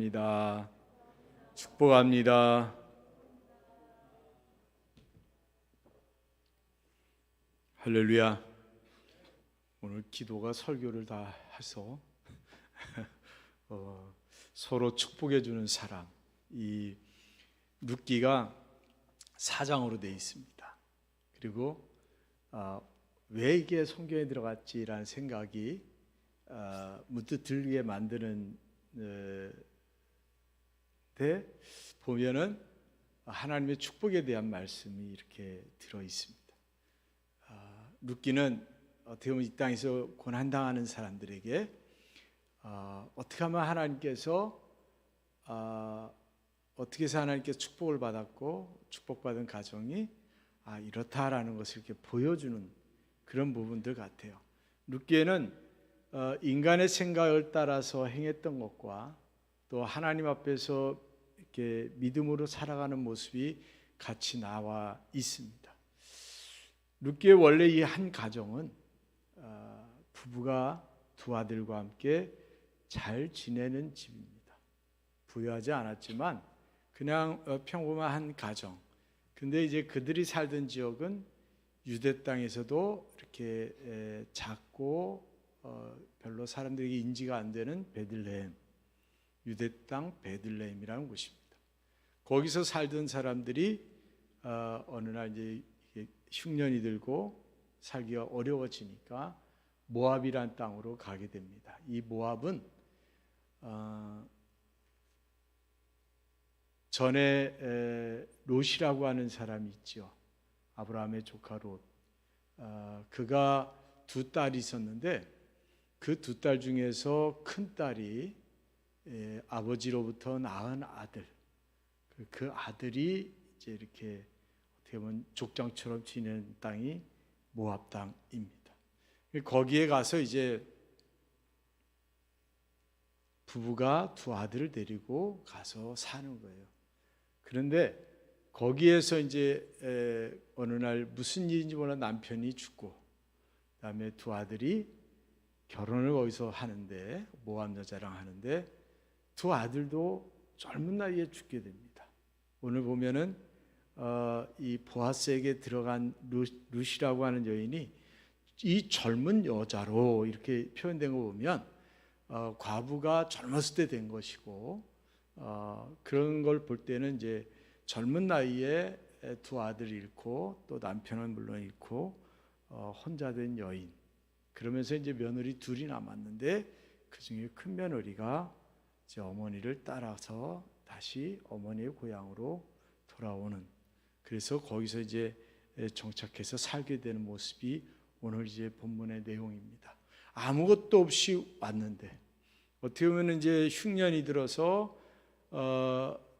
축복합니다. 축복합니다. 할렐루야. 오늘 기도가 설교를 다 해서 서로 축복해 주는 사람, 이 룻기가 4장으로 되어 있습니다. 그리고 왜 이게 성경에 들어갔지라는 생각이 문득 들게 만드는 때 보면은 하나님의 축복에 대한 말씀이 이렇게 들어 있습니다. 룻기는 어떻게 보면 이 땅에서 고난당하는 사람들에게 어떻게 하면 하나님께서 어떻게 해서 하나님께서 축복을 받았고 축복받은 가정이 이렇다라는 것을 이렇게 보여주는 그런 부분들 같아요. 룻기에는 인간의 생각을 따라서 행했던 것과 또 하나님 앞에서 이렇게 믿음으로 살아가는 모습이 같이 나와 있습니다. 룻기의 원래 이 한 가정은 부부가 두 아들과 함께 잘 지내는 집입니다. 부유하지 않았지만 그냥 평범한 한 가정. 근데 이제 그들이 살던 지역은 유대 땅에서도 이렇게 작고 별로 사람들에게 인지가 안 되는 베들레헴, 유대 땅 베들레헴이라는 곳입니다. 거기서 살던 사람들이 어느 날 이제 흉년이 들고 살기가 어려워지니까 모압이란 땅으로 가게 됩니다. 이 모압은 전에 롯이라고 하는 사람이 있죠. 아브라함의 조카 롯. 그가 두 딸이 있었는데 그 두 딸 중에서 큰 딸이 아버지로부터 낳은 아들, 그 아들이 이제 이렇게 어떻게 보면 족장처럼 지내는 땅이 모압 땅입니다. 거기에 가서 이제 부부가 두 아들을 데리고 가서 사는 거예요. 그런데 거기에서 이제 어느 날 무슨 일인지 몰라 남편이 죽고 그다음에 두 아들이 결혼을 거기서 하는데 모압 여자랑 하는데 두 아들도 젊은 나이에 죽게 됩니다. 오늘 보면은 이 보아스에게 들어간 룻이라고 하는 여인이 이 젊은 여자로 이렇게 표현된 거 보면 과부가 젊었을 때 된 것이고 그런 걸 볼 때는 이제 젊은 나이에 두 아들을 잃고 또 남편은 물론 잃고 혼자 된 여인. 그러면서 이제 며느리 둘이 남았는데 그 중에 큰 며느리가 이제 어머니를 따라서 다시 어머니의 고향으로 돌아오는. 그래서 거기서 이제 정착해서 살게 되는 모습이 오늘 이제 본문의 내용입니다. 아무것도 없이 왔는데 어떻게 보면 이제 흉년이 들어서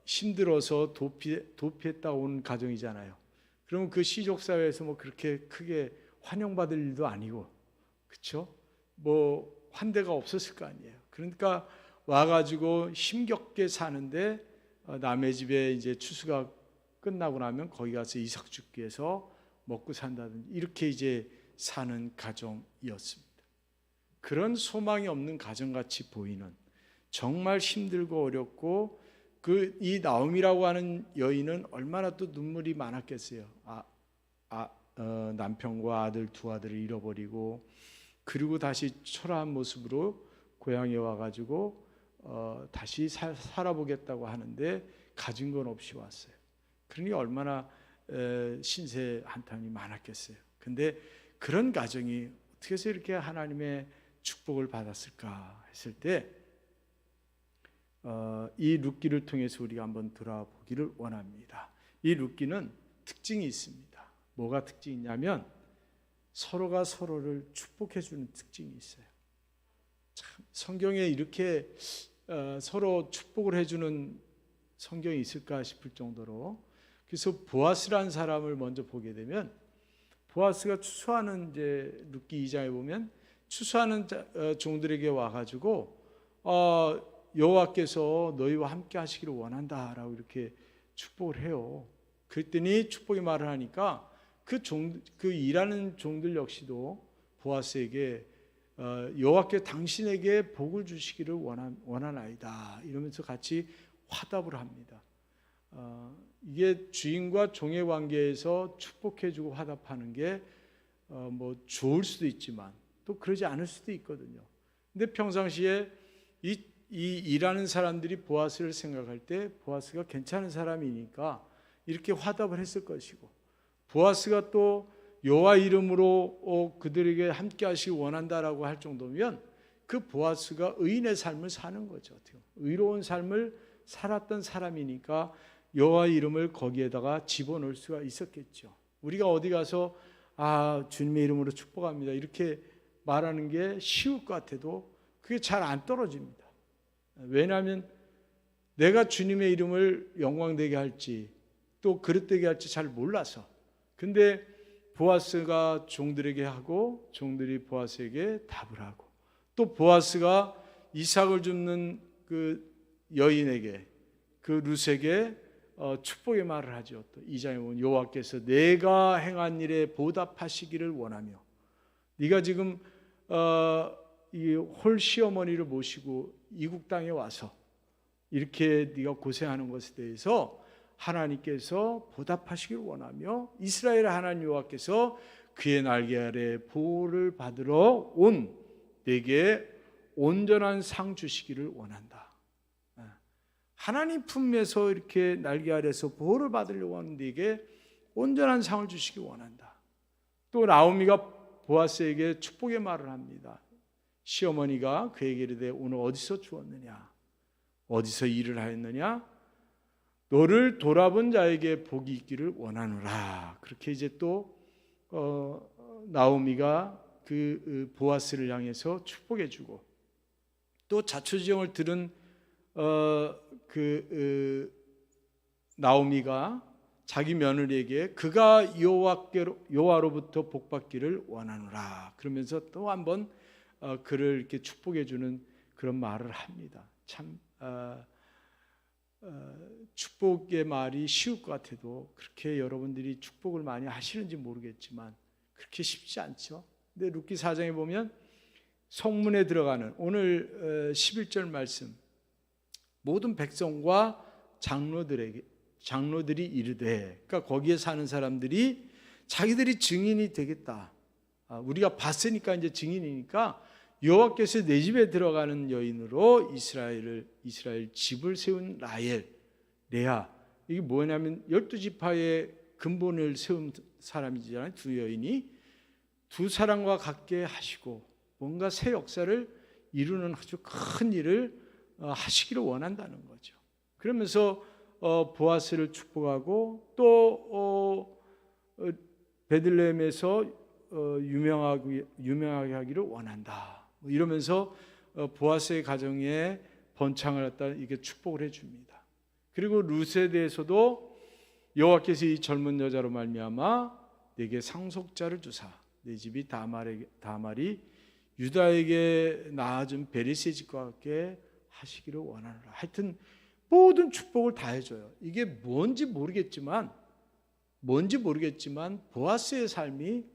힘들어서 도피했다 온 가정이잖아요. 그러면 그 시족 사회에서 뭐 그렇게 크게 환영받을 일도 아니고, 그렇죠? 뭐 환대가 없었을 거 아니에요. 그러니까 와가지고 힘겹게 사는데 남의 집에 이제 추수가 끝나고 나면 거기 가서 이삭 죽기 위해서 먹고 산다든지 이렇게 이제 사는 가정이었습니다. 그런 소망이 없는 가정같이 보이는 정말 힘들고 어렵고 이 나옴이라고 하는 여인은 얼마나 또 눈물이 많았겠어요. 남편과 아들 두 아들을 잃어버리고 그리고 다시 초라한 모습으로 고향에 와가지고 다시 살아보겠다고 하는데 가진 건 없이 왔어요. 그러니 얼마나 신세 한탄이 많았겠어요. 근데 그런 가정이 어떻게 해서 이렇게 하나님의 축복을 받았을까 했을 때 이 룻기를 통해서 우리가 한번 돌아보기를 원합니다. 이 룻기는 특징이 있습니다. 뭐가 특징이 있냐면 서로가 서로를 축복해 주는 특징이 있어요. 참 성경에 이렇게 서로 축복을 해주는 성경이 있을까 싶을 정도로. 그래서 보아스라는 사람을 먼저 보게 되면 보아스가 추수하는 이제 룻기 2장에 보면 추수하는 종들에게 와가지고 여호와께서 너희와 함께 하시기를 원한다라고 이렇게 축복을 해요. 그랬더니 축복의 말을 하니까 그 일하는 종들 역시도 보아스에게 여호와께 당신에게 복을 주시기를 원하나이다 이러면서 같이 화답을 합니다. 이게 주인과 종의 관계에서 축복해주고 화답하는 게 뭐 좋을 수도 있지만 또 그러지 않을 수도 있거든요. 근데 평상시에 이 일하는 사람들이 보아스를 생각할 때 보아스가 괜찮은 사람이니까 이렇게 화답을 했을 것이고, 보아스가 또 여호와 이름으로 그들에게 함께 하시기 원한다라고 할 정도면 그 보아스가 의인의 삶을 사는 거죠. 의로운 삶을 살았던 사람이니까 여호와 이름을 거기에다가 집어넣을 수가 있었겠죠. 우리가 어디 가서 주님의 이름으로 축복합니다 이렇게 말하는 게 쉬울 것 같아도 그게 잘 안 떨어집니다. 왜냐하면 내가 주님의 이름을 영광되게 할지 또 그릇되게 할지 잘 몰라서. 근데 보아스가 종들에게 하고 종들이 보아스에게 답을 하고, 또 보아스가 이삭을 줍는 그 여인에게, 그 룻에게 축복의 말을 하죠. 또 2장에 보면 여호와께서 내가 행한 일에 보답하시기를 원하며, 네가 지금 이 홀 시어머니를 모시고 이국 땅에 와서 이렇게 네가 고생하는 것에 대해서 하나님께서 보답하시기를 원하며 이스라엘 하나님 여호와께서 그의 날개 아래 보호를 받으러 온 내게 온전한 상 주시기를 원한다. 하나님 품에서 이렇게 날개 아래서 보호를 받으려고 하는 네게 온전한 상을 주시기 원한다. 또 나오미가 보아스에게 축복의 말을 합니다. 시어머니가 그에게 이르되 오늘 어디서 주었느냐, 어디서 일을 하였느냐, 너를 돌아본 자에게 복이 있기를 원하노라. 그렇게 이제 또 나오미가 그 보아스를 향해서 축복해주고, 또 자초지종을 들은 나오미가 자기 며느리에게 그가 여호와로부터 복받기를 원하노라 그러면서 또 한번 그를 이렇게 축복해주는 그런 말을 합니다. 참 축복의 말이 쉬울 것 같아도 그렇게 여러분들이 축복을 많이 하시는지 모르겠지만 그렇게 쉽지 않죠. 근데 룻기 4장에 보면 성문에 들어가는 오늘 11절 말씀, 모든 백성과 장로들이 이르되, 그러니까 거기에 사는 사람들이 자기들이 증인이 되겠다. 우리가 봤으니까 이제 증인이니까 여호와께서 내 집에 들어가는 여인으로 이스라엘 집을 세운 라헬, 레아, 이게 뭐냐면 12지파의 근본을 세운 사람이잖아요. 두 여인이 두 사람과 같게 하시고 뭔가 새 역사를 이루는 아주 큰 일을 하시기를 원한다는 거죠. 그러면서 보아스를 축복하고 또 베들레헴에서 유명하게 하기를 원한다. 이러면서 보아스의 가정에 번창을 갖다 이게 축복을 해줍니다. 그리고 룻에 대해서도 여호와께서 이 젊은 여자로 말미암아 내게 상속자를 주사 내 집이 다말이 유다에게 낳아준 베레스의 집과 같게 하시기를 원하노라. 하여튼 모든 축복을 다 해줘요. 이게 뭔지 모르겠지만 보아스의 삶이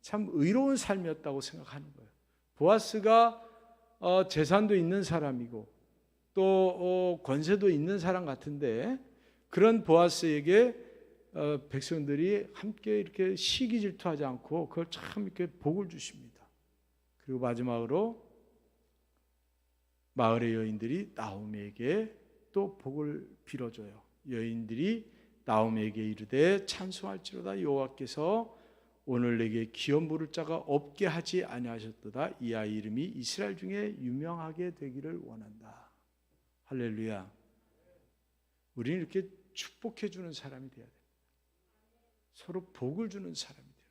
참 의로운 삶이었다고 생각하는 거예요. 보아스가 재산도 있는 사람이고 또 권세도 있는 사람 같은데 그런 보아스에게 백성들이 함께 이렇게 시기 질투하지 않고 그걸 참 이렇게 복을 주십니다. 그리고 마지막으로 마을의 여인들이 나오미에게 또 복을 빌어줘요. 여인들이 나오미에게 이르되 찬송할지로다 여호와께서 오늘 내게 기업 물을 자가 없게 하지 아니하셨도다. 이 아이 이름이 이스라엘 중에 유명하게 되기를 원한다. 할렐루야. 우리는 이렇게 축복해 주는 사람이 되어야 됩니다. 서로 복을 주는 사람이 되어야 됩니다.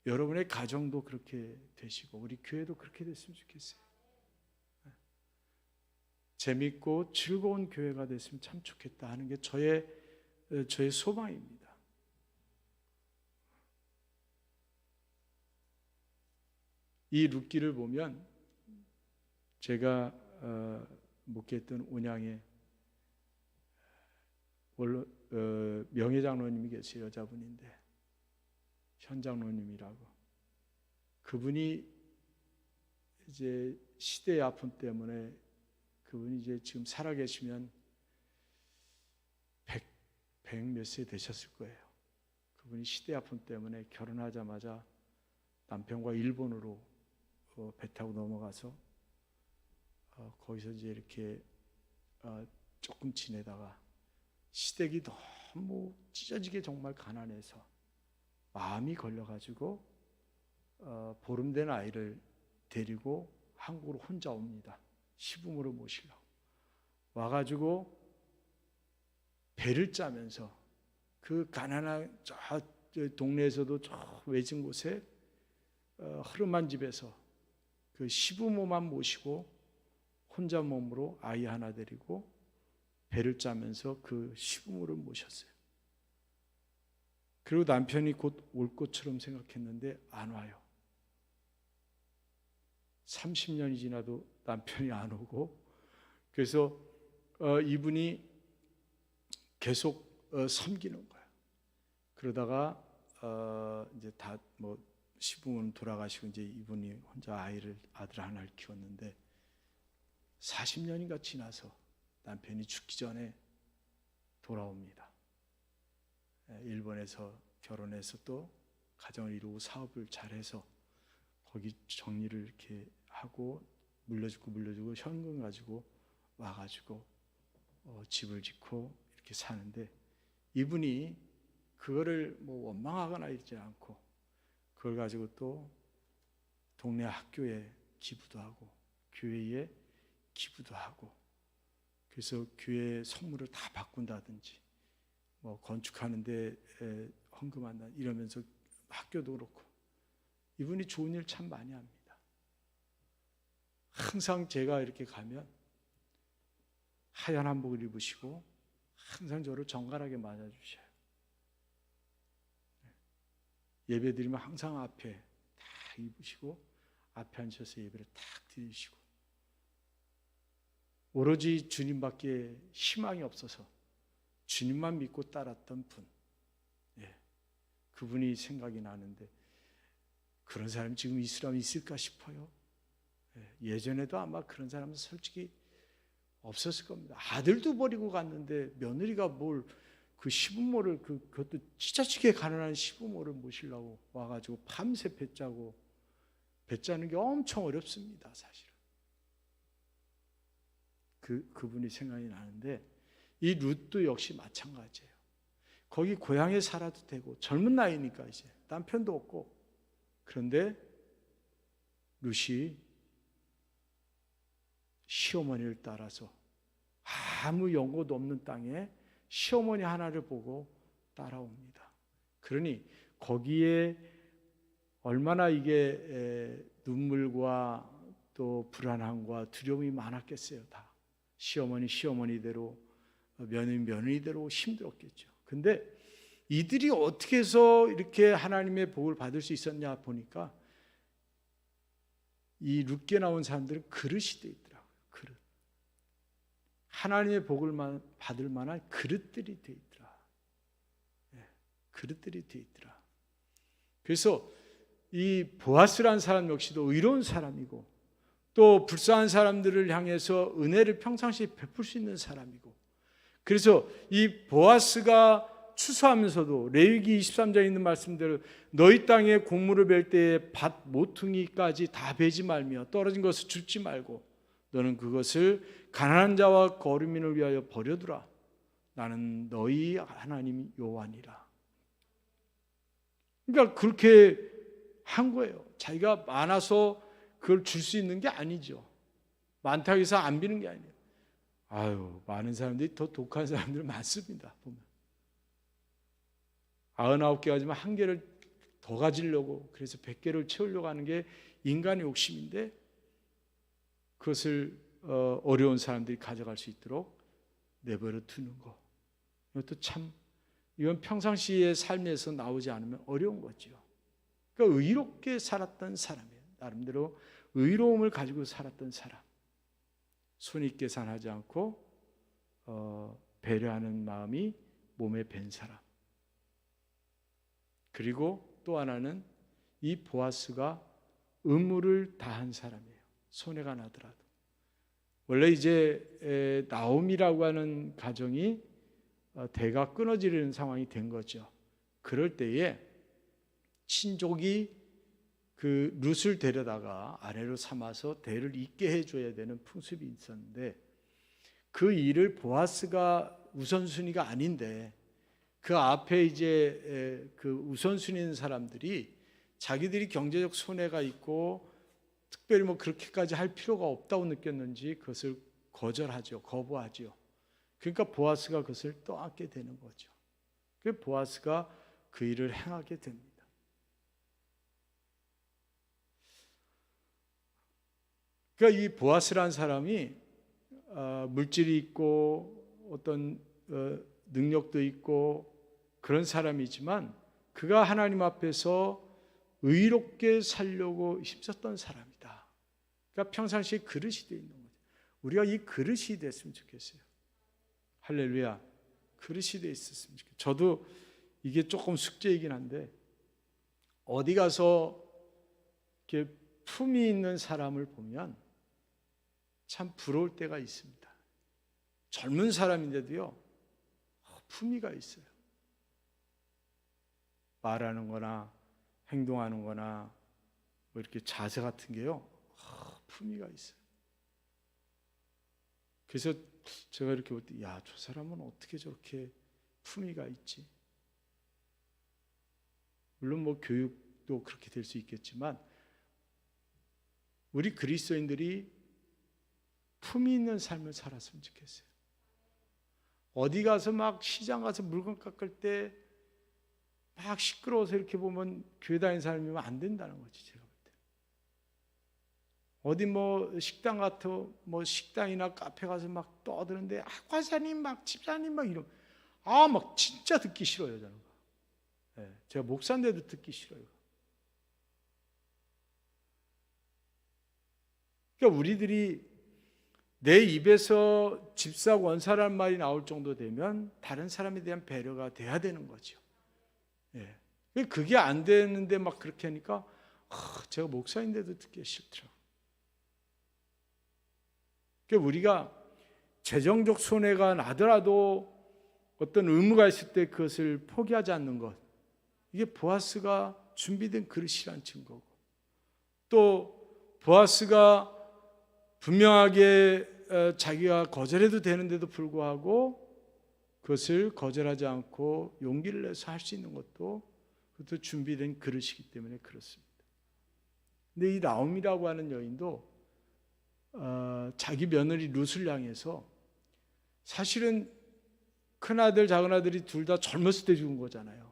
여러분의 가정도 그렇게 되시고 우리 교회도 그렇게 됐으면 좋겠어요. 재밌고 즐거운 교회가 됐으면 참 좋겠다 하는 게 저의 소망입니다. 이 룻기를 보면 제가 목회했던 온양에 명예장로님이 계세요. 여자분인데 현 장로님이라고. 그분이 이제 시대의 아픔 때문에 그분이 이제 지금 살아계시면 100 몇 세 되셨을 거예요. 그분이 시대 아픔 때문에 결혼하자마자 남편과 일본으로 배 타고 넘어가서 거기서 이제 이렇게 조금 지내다가 시댁이 너무 찢어지게 정말 가난해서 마음이 걸려가지고 보름 된 아이를 데리고 한국으로 혼자 옵니다. 시부모를 모시려고 와가지고 배를 짜면서 그 가난한 저 동네에서도 저 외진 곳에 허름한 집에서 그 시부모만 모시고 혼자 몸으로 아이 하나 데리고 배를 짜면서 그 시부모를 모셨어요. 그리고 남편이 곧 올 것처럼 생각했는데 안 와요. 30년이 지나도 남편이 안 오고, 그래서 이분이 계속 섬기는 거예요. 그러다가 이제 다 뭐 시부모는 돌아가시고 이제 이분이 혼자 아들 하나를 키웠는데 40년인가 지나서 남편이 죽기 전에 돌아옵니다. 일본에서 결혼해서 또 가정을 이루고 사업을 잘해서 거기 정리를 이렇게 하고 물려주고 현금 가지고 와가지고 집을 짓고 이렇게 사는데, 이분이 그거를 뭐 원망하거나 있지 않고 그걸 가지고 또 동네 학교에 기부도 하고 교회에 기부도 하고, 그래서 교회 성물을 다 바꾼다든지 뭐 건축하는데 헌금한다 이러면서 학교도 그렇고, 이분이 좋은 일 참 많이 합니다. 항상 제가 이렇게 가면 하얀 한복을 입으시고 항상 저를 정갈하게 맞아주셔요. 예배 드리면 항상 앞에 다 입으시고 앞에 앉으셔서 예배를 탁 드리시고, 오로지 주님밖에 희망이 없어서 주님만 믿고 따랐던 분, 그분이 생각이 나는데 그런 사람이 지금 이 사람이 있을까 싶어요. 예전에도 아마 그런 사람은 솔직히 없었을 겁니다. 아들도 버리고 갔는데 며느리가 뭘 그 시부모를 그것도 지자치게 가난한 시부모를 모시려고 와가지고 밤새 배 짜고, 배 짜는 게 엄청 어렵습니다, 사실은. 그분이 생각이 나는데, 이 룻도 역시 마찬가지예요. 거기 고향에 살아도 되고 젊은 나이니까 이제 남편도 없고, 그런데 룻이 시어머니를 따라서 아무 연고도 없는 땅에 시어머니 하나를 보고 따라옵니다. 그러니 거기에 얼마나 이게 눈물과 또 불안함과 두려움이 많았겠어요. 다 시어머니대로, 며느리대로 힘들었겠죠. 근데 이들이 어떻게 해서 이렇게 하나님의 복을 받을 수 있었냐 보니까 이 룻게 나온 사람들은 그릇이 돼 있더라고요. 그릇. 하나님의 복을 받을 만한 그릇들이 돼 있더라. 그릇들이 돼 있더라. 그래서 이 보아스라는 사람 역시도 의로운 사람이고, 또 불쌍한 사람들을 향해서 은혜를 평상시에 베풀 수 있는 사람이고, 그래서 이 보아스가 추수하면서도 레위기 23장에 있는 말씀대로 너희 땅에 곡물을 벨 때에 밭 모퉁이까지 다 베지 말며 떨어진 것을 줍지 말고 너는 그것을 가난한 자와 거류민을 위하여 버려두라. 나는 너희 하나님 여호와니라. 그러니까 그렇게 한 거예요. 자기가 많아서 그걸 줄 수 있는 게 아니죠. 많다고 해서 안 비는 게 아니에요. 아유, 많은 사람들이 더 독한 사람들 많습니다. 보면 99개 가지면 한 개를 더 가지려고, 그래서 100개를 채우려고 하는 게 인간의 욕심인데, 그것을 어려운 사람들이 가져갈 수 있도록 내버려 두는 거, 이것도 참, 이건 평상시의 삶에서 나오지 않으면 어려운 거죠. 그러니까 의롭게 살았던 사람이에요. 나름대로 의로움을 가지고 살았던 사람, 손익계산하지 않고 배려하는 마음이 몸에 밴 사람. 그리고 또 하나는 이 보아스가 의무를 다한 사람이에요. 손해가 나더라도. 원래 이제 나옴이라고 하는 가정이 대가 끊어지는 상황이 된 거죠. 그럴 때에 친족이 그 룻을 데려다가 아내로 삼아서 대를 잇게 해줘야 되는 풍습이 있었는데, 그 일을 보아스가 우선순위가 아닌데 그 앞에 이제 그 우선순위인 사람들이 자기들이 경제적 손해가 있고 특별히 뭐 그렇게까지 할 필요가 없다고 느꼈는지 그것을 거절하죠. 거부하죠. 그러니까 보아스가 그것을 떠안게 되는 거죠. 그 보아스가 그 일을 행하게 됩니다. 그러니까 이 보아스라는 사람이 물질이 있고 어떤 능력도 있고 그런 사람이지만 그가 하나님 앞에서 의롭게 살려고 힘썼던 사람이다. 그러니까 평상시에 그릇이 되어 있는 거죠. 우리가 이 그릇이 됐으면 좋겠어요. 할렐루야. 그릇이 되어 있었으면 좋겠어요. 저도 이게 조금 숙제이긴 한데 어디 가서 이렇게 품이 있는 사람을 보면 참 부러울 때가 있습니다. 젊은 사람인데도요, 품위가 있어요. 말하는 거나 행동하는 거나 뭐 이렇게 자세 같은 게요, 품위가 있어요. 그래서 제가 이렇게 볼 때, 야, 저 사람은 어떻게 저렇게 품위가 있지? 물론 뭐 교육도 그렇게 될 수 있겠지만 우리 그리스도인들이 품이 있는 삶을 살았으면 좋겠어요. 어디 가서 막 시장 가서 물건 깎을 때 막 시끄러워서 이렇게 보면 교회 다니는 사람이면 안 된다는 거지, 제가 볼 때. 어디 뭐 식당 같은 뭐 식당이나 카페 가서 막 떠드는데 과사님 막 집사님 막 이런 막 진짜 듣기 싫어요, 저는. 네, 제가 목사인데도 듣기 싫어요. 그러니까 우리들이 내 입에서 집사 원사라는 말이 나올 정도 되면 다른 사람에 대한 배려가 돼야 되는 거죠. 예. 그게 안 되는데 막 그렇게 하니까 제가 목사인데도 듣기 싫더라고요. 그러니까 우리가 재정적 손해가 나더라도 어떤 의무가 있을 때 그것을 포기하지 않는 것, 이게 보아스가 준비된 그릇이란 증거고, 또 보아스가 분명하게 자기가 거절해도 되는데도 불구하고 그것을 거절하지 않고 용기를 내서 할 수 있는 것도 그것도 준비된 그릇이기 때문에 그렇습니다. 근데 이 나옴이라고 하는 여인도 자기 며느리 룻을 향해서, 사실은 큰아들 작은아들이 둘 다 젊었을 때 죽은 거잖아요.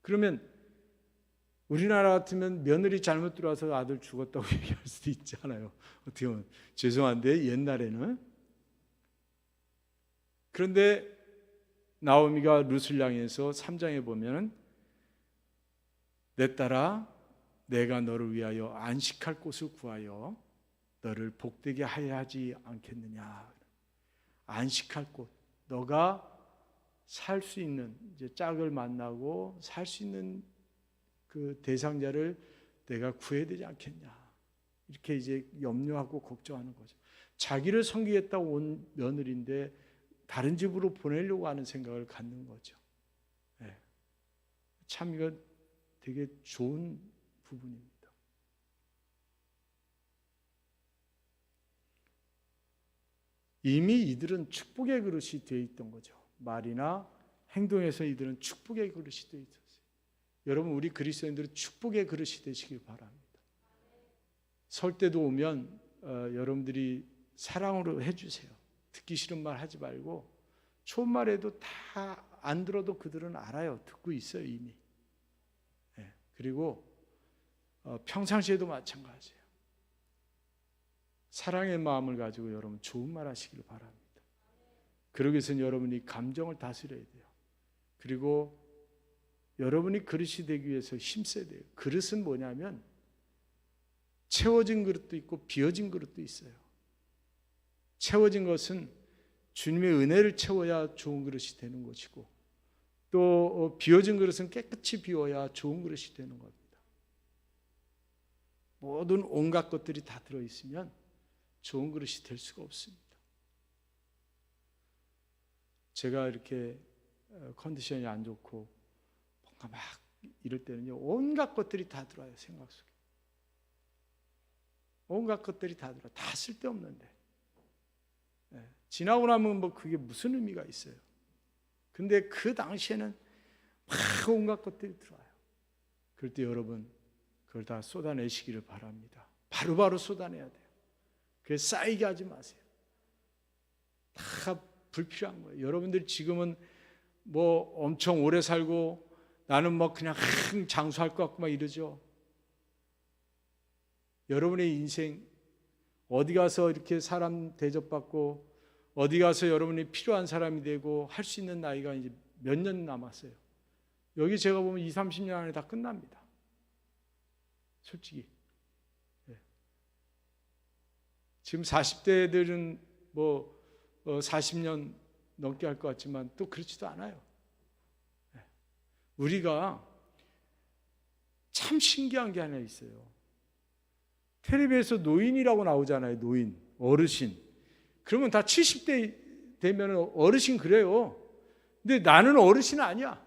그러면 우리나라 같으면 며느리 잘못 들어와서 아들 죽었다고 얘기할 수도 있잖아요. 어떻게 보면 죄송한데 옛날에는. 그런데 나오미가 룻을 향해서 3장에 보면 내 딸아 내가 너를 위하여 안식할 곳을 구하여 너를 복되게 하여 하지 않겠느냐. 안식할 곳, 너가 살 수 있는, 이제 짝을 만나고 살 수 있는 그 대상자를 내가 구해야 되지 않겠냐. 이렇게 이제 염려하고 걱정하는 거죠. 자기를 섬기겠다고 온 며느리인데 다른 집으로 보내려고 하는 생각을 갖는 거죠. 네. 참 이거 되게 좋은 부분입니다. 이미 이들은 축복의 그릇이 되어 있던 거죠. 말이나 행동에서 이들은 축복의 그릇이 되어 있었어요. 여러분, 우리 그리스도인들은 축복의 그릇이 되시길 바랍니다. 설 때도 오면 여러분들이 사랑으로 해주세요. 듣기 싫은 말 하지 말고, 좋은 말 해도 다 안 들어도 그들은 알아요. 듣고 있어요 이미. 네. 그리고 평상시에도 마찬가지예요. 사랑의 마음을 가지고 여러분 좋은 말 하시길 바랍니다. 그러기 위해서는 여러분이 감정을 다스려야 돼요. 그리고 여러분이 그릇이 되기 위해서 힘써야 돼요. 그릇은 뭐냐면 채워진 그릇도 있고 비어진 그릇도 있어요. 채워진 것은 주님의 은혜를 채워야 좋은 그릇이 되는 것이고, 또 비어진 그릇은 깨끗이 비워야 좋은 그릇이 되는 겁니다. 모든 온갖 것들이 다 들어있으면 좋은 그릇이 될 수가 없습니다. 제가 이렇게 컨디션이 안 좋고 뭔가 막 이럴 때는요, 온갖 것들이 다 들어와요. 생각 속에 온갖 것들이 다 들어와. 다 쓸데없는데 지나고 나면 뭐 그게 무슨 의미가 있어요. 근데 그 당시에는 막 온갖 것들이 들어와요. 그럴 때 여러분 그걸 다 쏟아내시기를 바랍니다. 바로바로 쏟아내야 돼요. 그래서 쌓이게 하지 마세요. 다 불필요한 거예요. 여러분들이 지금은 뭐 엄청 오래 살고 나는 뭐 그냥 장수할 것 같고 막 이러죠. 여러분의 인생 어디 가서 이렇게 사람 대접받고 어디 가서 여러분이 필요한 사람이 되고 할 수 있는 나이가 이제 몇 년 남았어요. 여기 제가 보면 20, 30년 안에 다 끝납니다. 솔직히. 지금 40대들은 뭐 40년 넘게 할 것 같지만 또 그렇지도 않아요. 우리가 참 신기한 게 하나 있어요. 텔레비에서 노인이라고 나오잖아요. 노인, 어르신. 그러면 다 70대 되면 어르신 그래요. 근데 나는 어르신 아니야.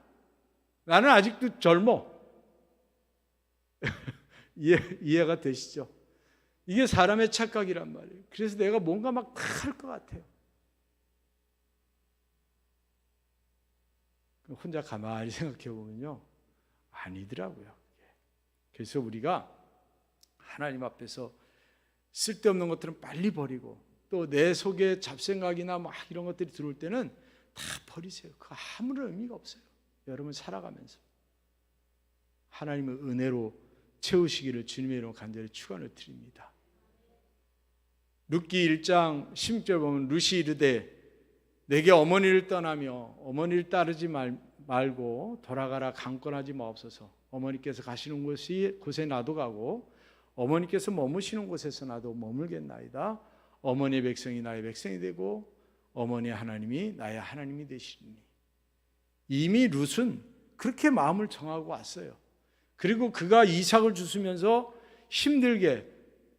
나는 아직도 젊어. 이해가 되시죠? 이게 사람의 착각이란 말이에요. 그래서 내가 뭔가 막 다 할 것 같아요. 혼자 가만히 생각해 보면요, 아니더라고요. 그래서 우리가 하나님 앞에서 쓸데없는 것들은 빨리 버리고 또 내 속에 잡생각이나 막 이런 것들이 들어올 때는 다 버리세요. 그거 아무런 의미가 없어요. 여러분 살아가면서 하나님의 은혜로 채우시기를 주님의 이름으로 간절히 축원을 드립니다. 룻기 1장 16절 보면 룻이 이르되 내게 어머니를 떠나며 어머니를 따르지 말고 돌아가라 강권하지 마옵소서. 어머니께서 가시는 곳에 나도 가고 어머니께서 머무시는 곳에서 나도 머물겠나이다. 어머니의 백성이 나의 백성이 되고 어머니의 하나님이 나의 하나님이 되시리니. 이미 룻은 그렇게 마음을 정하고 왔어요. 그리고 그가 이삭을 주시면서 힘들게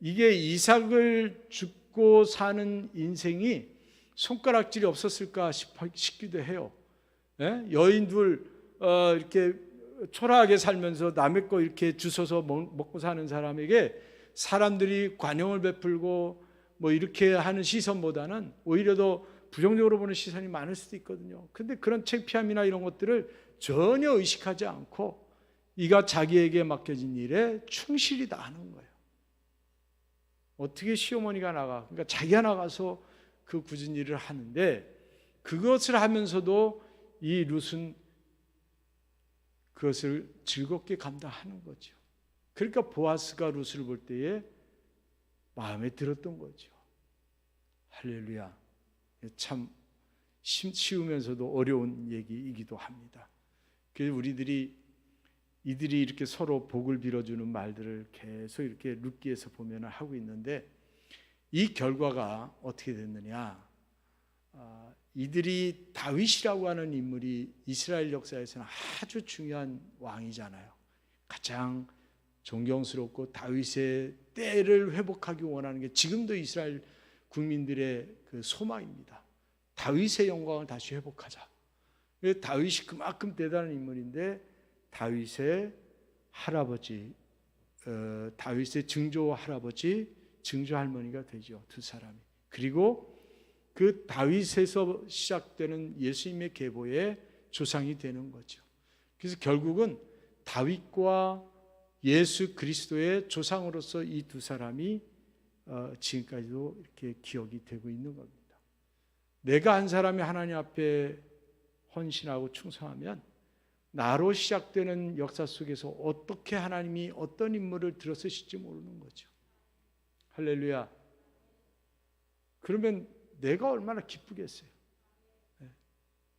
이게 이삭을 죽고 사는 인생이 손가락질이 없었을까 싶기도 해요. 여인들 이렇게 초라하게 살면서 남의 거 이렇게 주워서 먹고 사는 사람에게 사람들이 관용을 베풀고 뭐 이렇게 하는 시선보다는 오히려 더 부정적으로 보는 시선이 많을 수도 있거든요. 근데 그런 창피함이나 이런 것들을 전혀 의식하지 않고 이가 자기에게 맡겨진 일에 충실히 다 하는 거예요. 어떻게 시어머니가 나가? 그러니까 자기가 나가서 그 굳은 일을 하는데 그것을 하면서도 이 룻은 그것을 즐겁게 감당하는 거죠. 그러니까 보아스가 룻을 볼 때에 마음에 들었던 거죠. 할렐루야. 참 쉬우면서도 어려운 얘기이기도 합니다. 그래서 이들이 이렇게 서로 복을 빌어주는 말들을 계속 이렇게 룻기에서 보면 하고 있는데 이 결과가 어떻게 됐느냐? 이들이 다윗이라고 하는 인물이 이스라엘 역사에서는 아주 중요한 왕이잖아요. 가장 존경스럽고 다윗의 때를 회복하기 원하는 게 지금도 이스라엘 국민들의 그 소망입니다. 다윗의 영광을 다시 회복하자. 다윗이 그만큼 대단한 인물인데 다윗의 할아버지, 다윗의 증조 할아버지, 증조 할머니가 되죠. 두 사람이. 그리고 그 다윗에서 시작되는 예수님의 계보의 조상이 되는 거죠. 그래서 결국은 다윗과 예수 그리스도의 조상으로서 이 두 사람이 지금까지도 이렇게 기억이 되고 있는 겁니다. 내가 한 사람이 하나님 앞에 헌신하고 충성하면 나로 시작되는 역사 속에서 어떻게 하나님이 어떤 인물을 들어서실지 모르는 거죠. 할렐루야. 그러면 내가 얼마나 기쁘겠어요.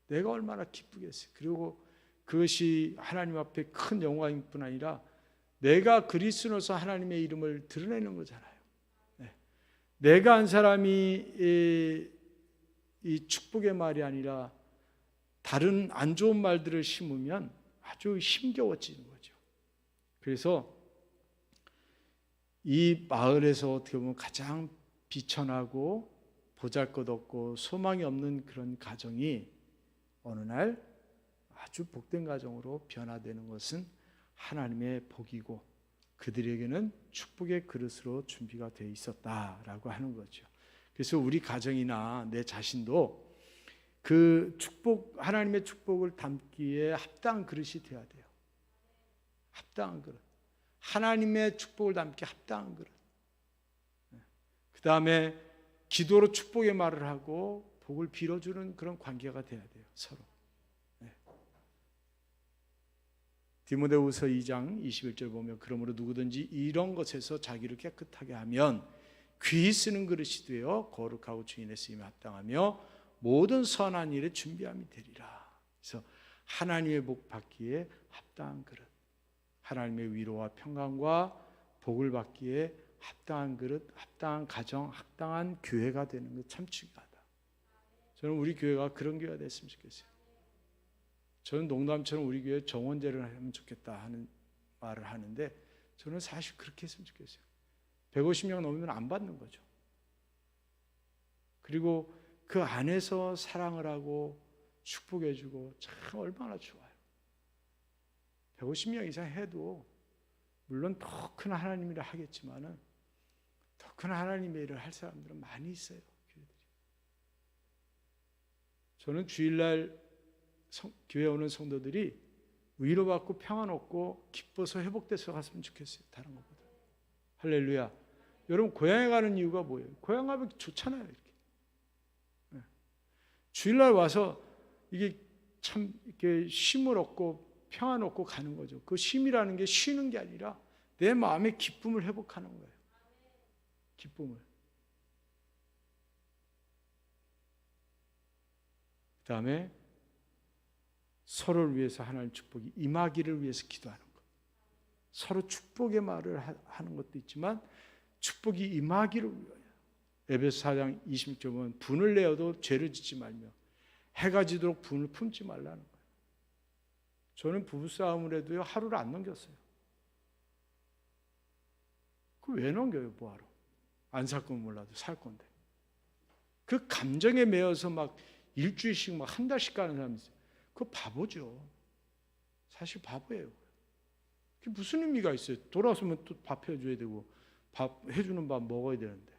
내가 얼마나 기쁘겠어요. 그리고 그것이 하나님 앞에 큰 영광일 뿐 아니라 내가 그리스도로서 하나님의 이름을 드러내는 거잖아요. 내가 한 사람이 이 축복의 말이 아니라 다른 안 좋은 말들을 심으면 아주 힘겨워지는 거죠. 그래서 이 마을에서 어떻게 보면 가장 비천하고 보잘것없고 소망이 없는 그런 가정이 어느 날 아주 복된 가정으로 변화되는 것은 하나님의 복이고 그들에게는 축복의 그릇으로 준비가 되어 있었다라고 하는 거죠. 그래서 우리 가정이나 내 자신도 그 축복, 하나님의 축복을 담기에 합당한 그릇이 되어야 돼요. 합당한 그릇. 하나님의 축복을 담기 합당한 그릇. 그 다음에 기도로 축복의 말을 하고 복을 빌어주는 그런 관계가 돼야 돼요. 서로. 디모데후서 2장 21절 보면 그러므로 누구든지 이런 것에서 자기를 깨끗하게 하면 귀히 쓰는 그릇이 되어 거룩하고 주인의 쓰임에 합당하며 모든 선한 일에 준비함이 되리라. 그래서 하나님의 복 받기에 합당한 그릇, 하나님의 위로와 평강과 복을 받기에 합당한 그릇, 합당한 가정, 합당한 교회가 되는 것 참 중요하다. 저는 우리 교회가 그런 교회가 됐으면 좋겠어요. 저는 농담처럼 우리 교회 정원제를 하면 좋겠다 하는 말을 하는데 저는 사실 그렇게 했으면 좋겠어요. 150명 넘으면 안 받는 거죠. 그리고 그 안에서 사랑을 하고 축복해주고 참 얼마나 좋아요. 150명 이상 해도 물론 더 큰 하나님 일을 하겠지만은 더 큰 하나님의 일을 할 사람들은 많이 있어요. 교회들이. 저는 주일날 교회 오는 성도들이 위로받고 평안 얻고 기뻐서 회복돼서 갔으면 좋겠어요. 다른 것보다. 할렐루야. 여러분 고향에 가는 이유가 뭐예요? 고향 가면 좋잖아요. 이렇게. 네. 주일날 와서 이게 참 이렇게 쉼을 얻고 평안 얻고 가는 거죠. 그 쉼이라는 게 쉬는 게 아니라 내 마음의 기쁨을 회복하는 거예요. 기쁨을. 그 다음에 서로를 위해서 하나님 축복이 임하기를 위해서 기도하는 것. 서로 축복의 말을 하는 것도 있지만 축복이 임하기를 위하여. 에베소 4장 26절 보면 분을 내어도 죄를 짓지 말며 해가 지도록 분을 품지 말라는 거예요. 저는 부부싸움을 해도요 하루를 안 넘겼어요. 그걸 왜 넘겨요? 뭐하러? 안 살 건 몰라도 살 건데. 그 감정에 매여서 막 일주일씩 막 한 달씩 가는 사람이 있어요. 그거 바보죠. 사실 바보예요. 그게 무슨 의미가 있어요? 돌아서면 또 밥 해줘야 되고 밥 해주는 밥 먹어야 되는데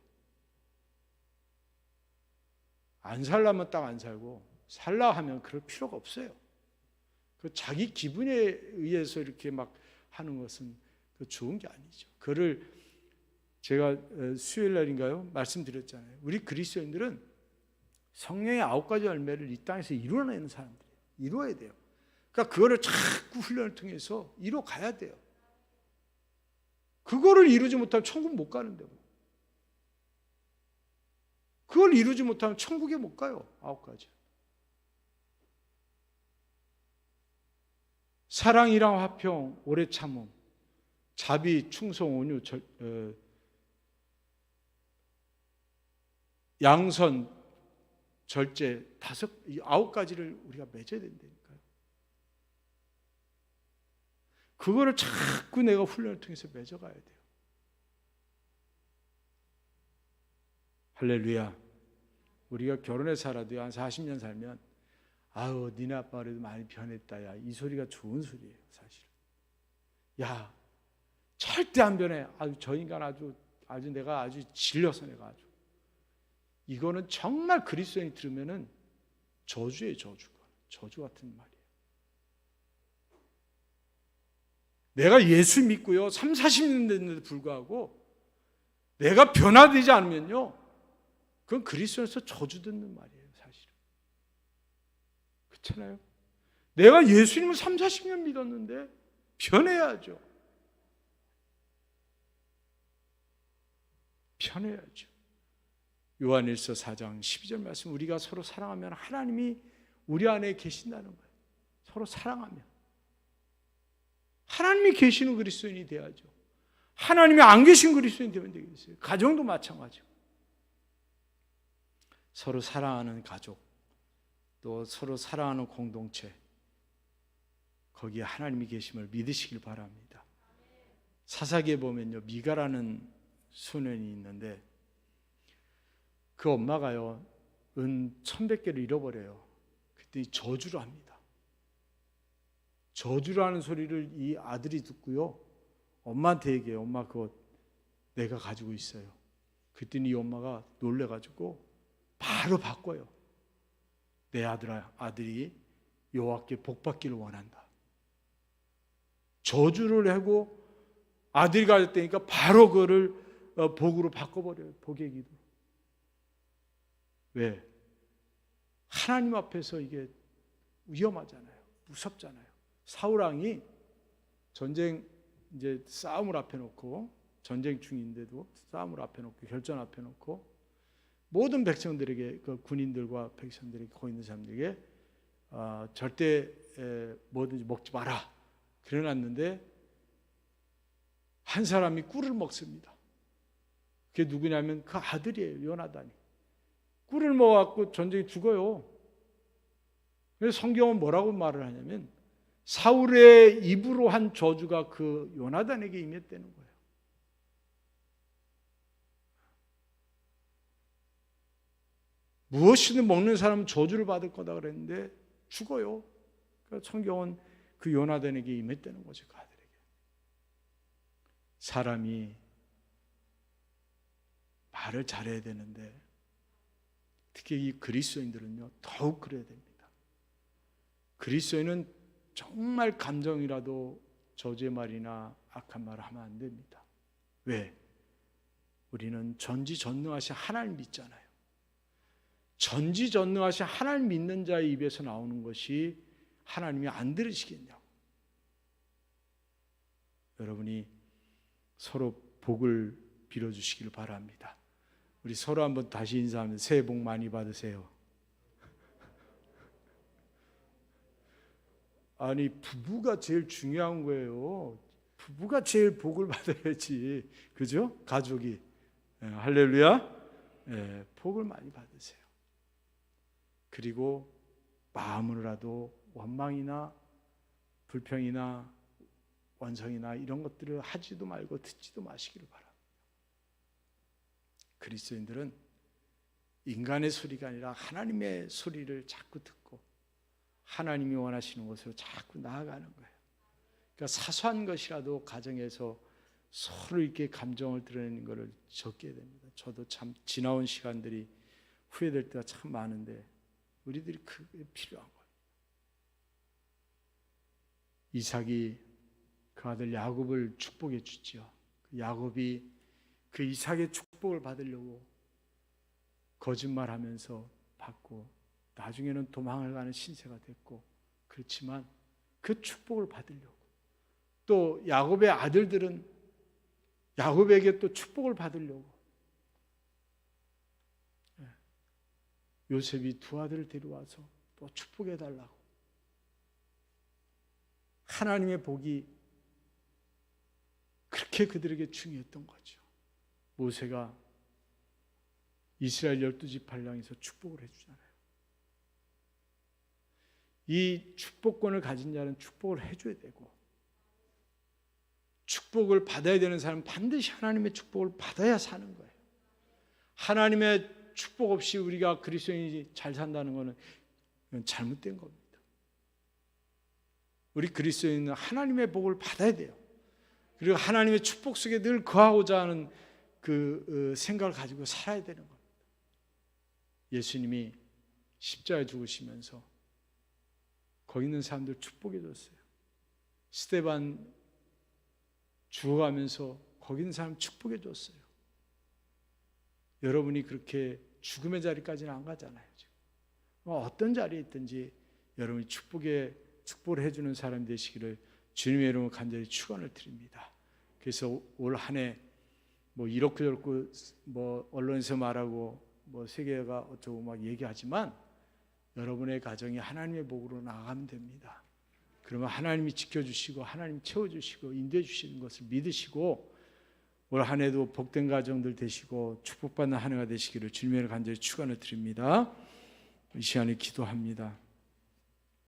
안 살려면 딱 안 살고 살라 하면 그럴 필요가 없어요. 그 자기 기분에 의해서 이렇게 막 하는 것은 그 좋은 게 아니죠. 그를 제가 수요일 날인가요? 말씀드렸잖아요. 우리 그리스도인들은 성령의 9가지 열매를 이 땅에서 이루어내는 사람들이에요. 이루어야 돼요. 그러니까 그거를 자꾸 훈련을 통해서 이루어 가야 돼요. 그거를 이루지 못하면 천국 못 가는데 뭐. 그걸 이루지 못하면 천국에 못 가요. 9가지. 사랑이랑 화평, 오래 참음, 자비, 충성, 온유, 양선, 절제, 9가지를 우리가 맺어야 된다니까요. 그거를 자꾸 내가 훈련을 통해서 맺어가야 돼요. 할렐루야. 우리가 결혼해 살아도 한 40년 살면 아우 니네 아빠 그래도 많이 변했다. 야, 이 소리가 좋은 소리예요. 사실은. 야 절대 안 변해. 아주 저 인간 아주 내가 아주 질려서 내가 아주. 이거는 정말 그리스도인이 들으면은 저주예요. 저주 같은 말이에요. 내가 예수 믿고요 3, 40년 됐는데도 불구하고 내가 변화되지 않으면요 그건 그리스도에서 저주 듣는 말이에요. 사실은. 그렇잖아요. 내가 예수님을 3, 40년 믿었는데 변해야죠. 변해야죠. 요한일서 4장 12절 말씀, 우리가 서로 사랑하면 하나님이 우리 안에 계신다는 거예요. 서로 사랑하면 하나님이 계시는 그리스도인이 돼야죠. 하나님이 안 계신 그리스도인이 되면 되겠어요. 가정도 마찬가지고. 서로 사랑하는 가족, 또 서로 사랑하는 공동체, 거기에 하나님이 계심을 믿으시길 바랍니다. 사사기에 보면요, 미가라는 소년이 있는데 그 엄마가요 은 1,100개를 잃어버려요. 그랬더니 저주를 합니다. 저주라는 소리를 이 아들이 듣고요 엄마한테 얘기해요. 엄마 그거 내가 가지고 있어요. 그랬더니 이 엄마가 놀래가지고 바로 바꿔요. 내 아들이 여호와께 복받기를 원한다. 저주를 하고 아들이 가졌다니까 바로 그거를 복으로 바꿔버려요. 복의 기도. 왜? 하나님 앞에서 이게 위험하잖아요. 무섭잖아요. 사울 왕이 전쟁 이제 싸움을 앞에 놓고 전쟁 중인데도 싸움을 앞에 놓고 결전 앞에 놓고 모든 백성들에게 그 군인들과 백성들에게 거기 있는 사람들에게 절대 뭐든지 먹지 마라 그래놨는데 한 사람이 꿀을 먹습니다. 그게 누구냐면 그 아들이에요. 요나단이. 꿀을 먹어갖고 전쟁에 죽어요. 그래서 성경은 뭐라고 말을 하냐면 사울의 입으로 한 저주가 그 요나단에게 임했다는 거예요. 무엇이든 먹는 사람은 저주를 받을 거다 그랬는데 죽어요. 그러니까 성경은 그 요나단에게 임했다는 거죠. 그 아들에게. 사람이 말을 잘해야 되는데 특히 이 그리스도인들은요 더욱 그래야 됩니다. 그리스도인은 정말 감정이라도 저주의 말이나 악한 말을 하면 안 됩니다. 왜? 우리는 전지전능하신 하나님 믿잖아요. 전지전능하신 하나님 믿는 자의 입에서 나오는 것이 하나님이 안 들으시겠냐고. 여러분이 서로 복을 빌어주시기를 바랍니다. 우리 서로 한번 다시 인사하면 새해 복 많이 받으세요. 아니 부부가 제일 중요한 거예요. 부부가 제일 복을 받아야지. 그죠? 가족이. 할렐루야. 복을 많이 받으세요. 그리고 마음으로라도 원망이나 불평이나 원성이나 이런 것들을 하지도 말고 듣지도 마시기를 바랍니다. 그리스도인들은 인간의 소리가 아니라 하나님의 소리를 자꾸 듣고 하나님이 원하시는 것으로 자꾸 나아가는 거예요. 그러니까 사소한 것이라도 가정에서 서로 이렇게 감정을 드러내는 것을 적게 됩니다. 저도 참 지나온 시간들이 후회될 때가 참 많은데 우리들이 그게 필요한 거예요. 이삭이 그 아들 야곱을 축복해 주지요. 야곱이 그 이삭의 축복을 받으려고 거짓말하면서 받고 나중에는 도망을 가는 신세가 됐고 그렇지만 그 축복을 받으려고 또 야곱의 아들들은 야곱에게 또 축복을 받으려고 요셉이 두 아들을 데려와서 또 축복해 달라고 하나님의 복이 그렇게 그들에게 중요했던 거죠. 모세가 이스라엘 12지파를 향해서 축복을 해주잖아요. 이 축복권을 가진 자는 축복을 해줘야 되고 축복을 받아야 되는 사람은 반드시 하나님의 축복을 받아야 사는 거예요. 하나님의 축복 없이 우리가 그리스도인이 잘 산다는 것은 잘못된 겁니다. 우리 그리스도인은 하나님의 복을 받아야 돼요. 그리고 하나님의 축복 속에 늘 거하고자 하는 그 생각을 가지고 살아야 되는 겁니다. 예수님이 십자가에 죽으시면서 거기 있는 사람들 축복해 줬어요. 스데반 죽어가면서 거기 있는 사람 축복해 줬어요. 여러분이 그렇게 죽음의 자리까지는 안 가잖아요. 지금. 어떤 자리에 있든지 여러분이 축복을 해주는 사람이 되시기를 주님의 이름으로 간절히 축원을 드립니다. 그래서 올 한 해 뭐 이렇고 저렇고 뭐 언론에서 말하고 뭐 세계가 어쩌고 막 얘기하지만 여러분의 가정이 하나님의 복으로 나아가면 됩니다. 그러면 하나님이 지켜주시고 하나님이 채워주시고 인도해 주시는 것을 믿으시고 올 한 해도 복된 가정들 되시고 축복받는 한 해가 되시기를 주님의 간절히 축원을 드립니다. 이 시간에 기도합니다.